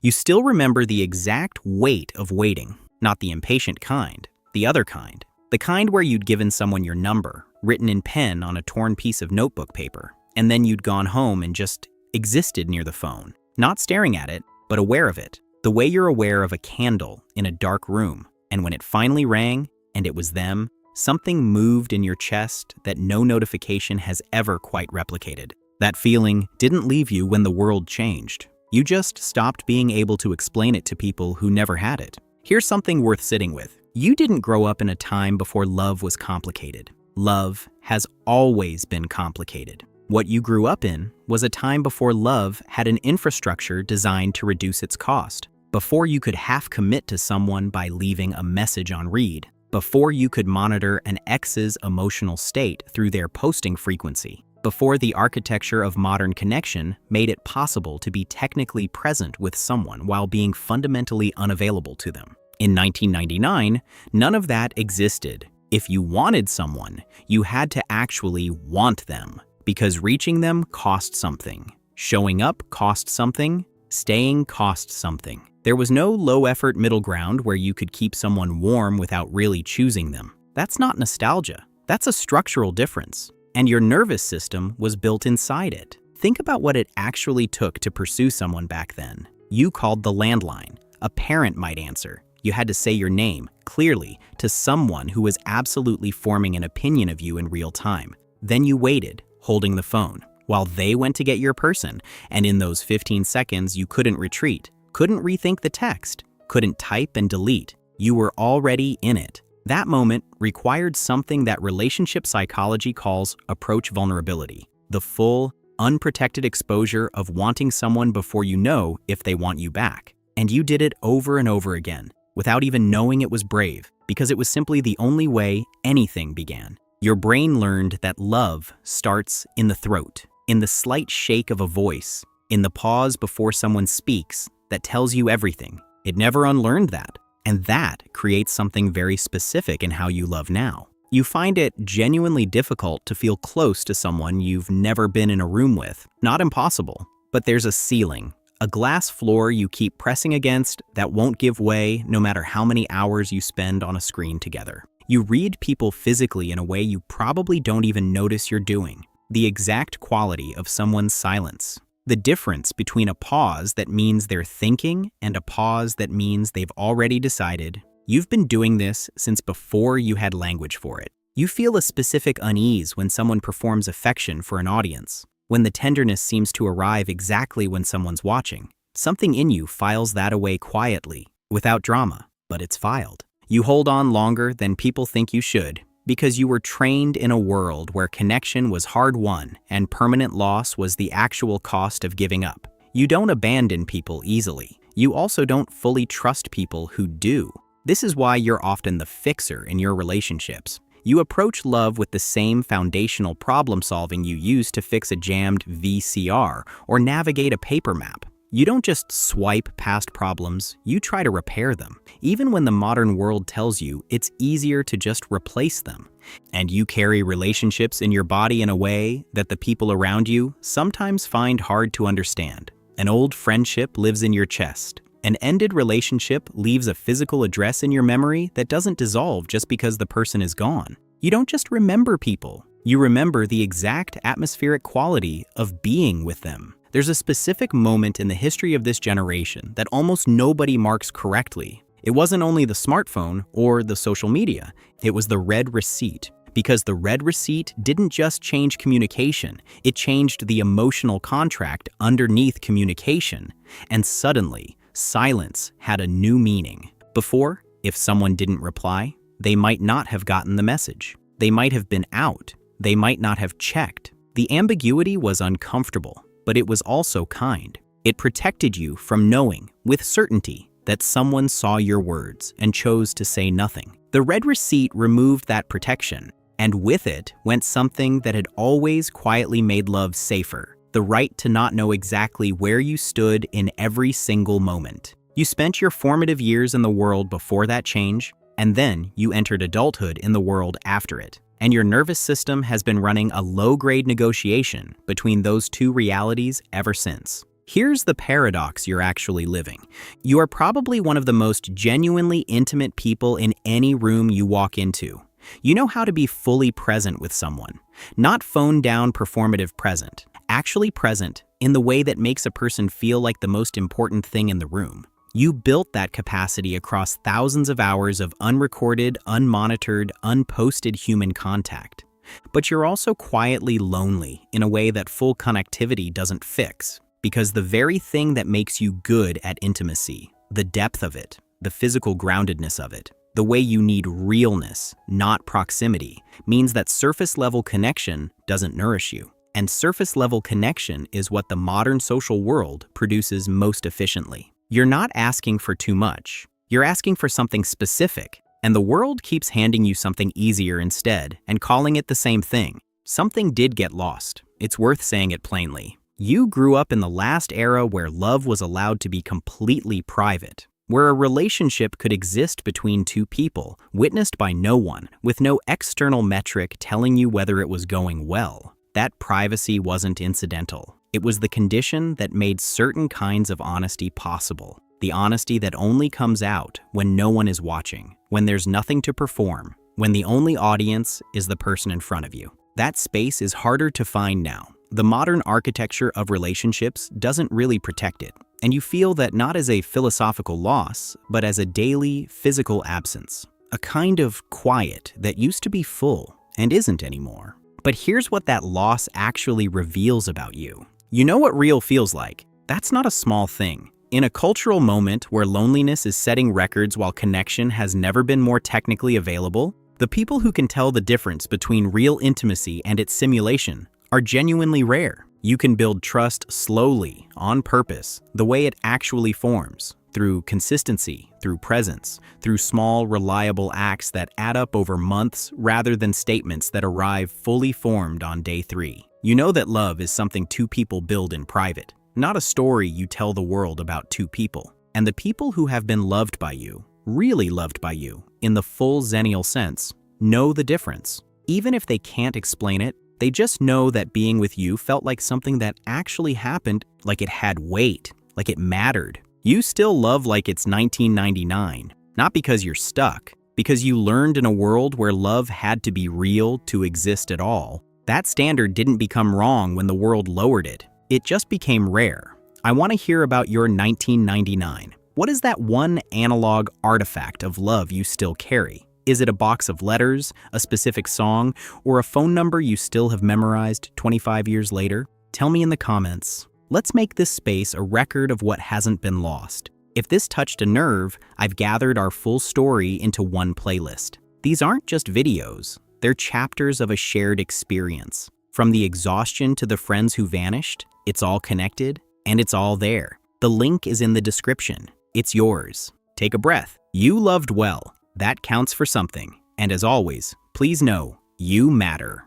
You still remember the exact weight of waiting, not the impatient kind, the other kind. The kind where you'd given someone your number, written in pen on a torn piece of notebook paper, and then you'd gone home and just existed near the phone, not staring at it, but aware of it. The way you're aware of a candle in a dark room, and when it finally rang, and it was them, something moved in your chest that no notification has ever quite replicated. That feeling didn't leave you when the world changed. You just stopped being able to explain it to people who never had it. Here's something worth sitting with. You didn't grow up in a time before love was complicated. Love has always been complicated. What you grew up in was a time before love had an infrastructure designed to reduce its cost, before you could half commit to someone by leaving a message on read, before you could monitor an ex's emotional state through their posting frequency, before the architecture of modern connection made it possible to be technically present with someone while being fundamentally unavailable to them. In 1999, none of that existed. If you wanted someone, you had to actually want them, because reaching them cost something. Showing up cost something. Staying cost something. There was no low-effort middle ground where you could keep someone warm without really choosing them. That's not nostalgia. That's a structural difference. And your nervous system was built inside it. Think about what it actually took to pursue someone back then. You called the landline. A parent might answer. You had to say your name, clearly, to someone who was absolutely forming an opinion of you in real time. Then you waited, holding the phone, while they went to get your person, and in those 15 seconds you couldn't retreat, couldn't rethink the text, couldn't type and delete. You were already in it. That moment required something that relationship psychology calls approach vulnerability, the full, unprotected exposure of wanting someone before you know if they want you back. And you did it over and over again, without even knowing it was brave, because it was simply the only way anything began. Your brain learned that love starts in the throat, in the slight shake of a voice, in the pause before someone speaks that tells you everything. It never unlearned that, and that creates something very specific in how you love now. You find it genuinely difficult to feel close to someone you've never been in a room with. Not impossible, but there's a ceiling. A glass floor you keep pressing against that won't give way no matter how many hours you spend on a screen together. You read people physically in a way you probably don't even notice you're doing. The exact quality of someone's silence. The difference between a pause that means they're thinking and a pause that means they've already decided. You've been doing this since before you had language for it. You feel a specific unease when someone performs affection for an audience. When the tenderness seems to arrive exactly when someone's watching, something in you files that away quietly, without drama, but it's filed. You hold on longer than people think you should, because you were trained in a world where connection was hard-won and permanent loss was the actual cost of giving up. You don't abandon people easily. You also don't fully trust people who do. This is why you're often the fixer in your relationships. You approach love with the same foundational problem-solving you use to fix a jammed VCR or navigate a paper map. You don't just swipe past problems, you try to repair them, even when the modern world tells you it's easier to just replace them. And you carry relationships in your body in a way that the people around you sometimes find hard to understand. An old friendship lives in your chest. An ended relationship leaves a physical address in your memory that doesn't dissolve just because the person is gone. You don't just remember people, you remember the exact atmospheric quality of being with them. There's a specific moment in the history of this generation that almost nobody marks correctly. It wasn't only the smartphone or the social media, it was the red receipt. Because the red receipt didn't just change communication, it changed the emotional contract underneath communication. And suddenly, silence had a new meaning. Before, if someone didn't reply, they might not have gotten the message. They might have been out. They might not have checked. The ambiguity was uncomfortable, but it was also kind. It protected you from knowing, with certainty, that someone saw your words and chose to say nothing. The red receipt removed that protection, and with it went something that had always quietly made love safer. The right to not know exactly where you stood in every single moment. You spent your formative years in the world before that change, and then you entered adulthood in the world after it. And your nervous system has been running a low-grade negotiation between those two realities ever since. Here's the paradox you're actually living. You are probably one of the most genuinely intimate people in any room you walk into. You know how to be fully present with someone. Not phoned down performative present, actually present in the way that makes a person feel like the most important thing in the room. You built that capacity across thousands of hours of unrecorded, unmonitored, unposted human contact. But you're also quietly lonely in a way that full connectivity doesn't fix. Because the very thing that makes you good at intimacy, the depth of it, the physical groundedness of it, the way you need realness, not proximity, means that surface-level connection doesn't nourish you. And surface-level connection is what the modern social world produces most efficiently. You're not asking for too much. You're asking for something specific, and the world keeps handing you something easier instead and calling it the same thing. Something did get lost. It's worth saying it plainly. You grew up in the last era where love was allowed to be completely private, where a relationship could exist between two people, witnessed by no one, with no external metric telling you whether it was going well. That privacy wasn't incidental. It was the condition that made certain kinds of honesty possible. The honesty that only comes out when no one is watching, when there's nothing to perform, when the only audience is the person in front of you. That space is harder to find now. The modern architecture of relationships doesn't really protect it, and you feel that not as a philosophical loss, but as a daily, physical absence. A kind of quiet that used to be full and isn't anymore. But here's what that loss actually reveals about you. You know what real feels like. That's not a small thing. In a cultural moment where loneliness is setting records while connection has never been more technically available, the people who can tell the difference between real intimacy and its simulation are genuinely rare. You can build trust slowly, on purpose, the way it actually forms, through consistency, through presence, through small, reliable acts that add up over months rather than statements that arrive fully formed on day 3. You know that love is something two people build in private, not a story you tell the world about two people. And the people who have been loved by you, really loved by you, in the full Xennial sense, know the difference. Even if they can't explain it, they just know that being with you felt like something that actually happened, like it had weight, like it mattered. You still love like it's 1999, not because you're stuck, because you learned in a world where love had to be real to exist at all. That standard didn't become wrong when the world lowered it. It just became rare. I want to hear about your 1999. What is that one analog artifact of love you still carry? Is it a box of letters, a specific song, or a phone number you still have memorized 25 years later? Tell me in the comments. Let's make this space a record of what hasn't been lost. If this touched a nerve, I've gathered our full story into one playlist. These aren't just videos, they're chapters of a shared experience. From the exhaustion to the friends who vanished, it's all connected, and it's all there. The link is in the description. It's yours. Take a breath. You loved well. That counts for something. And as always, please know, you matter.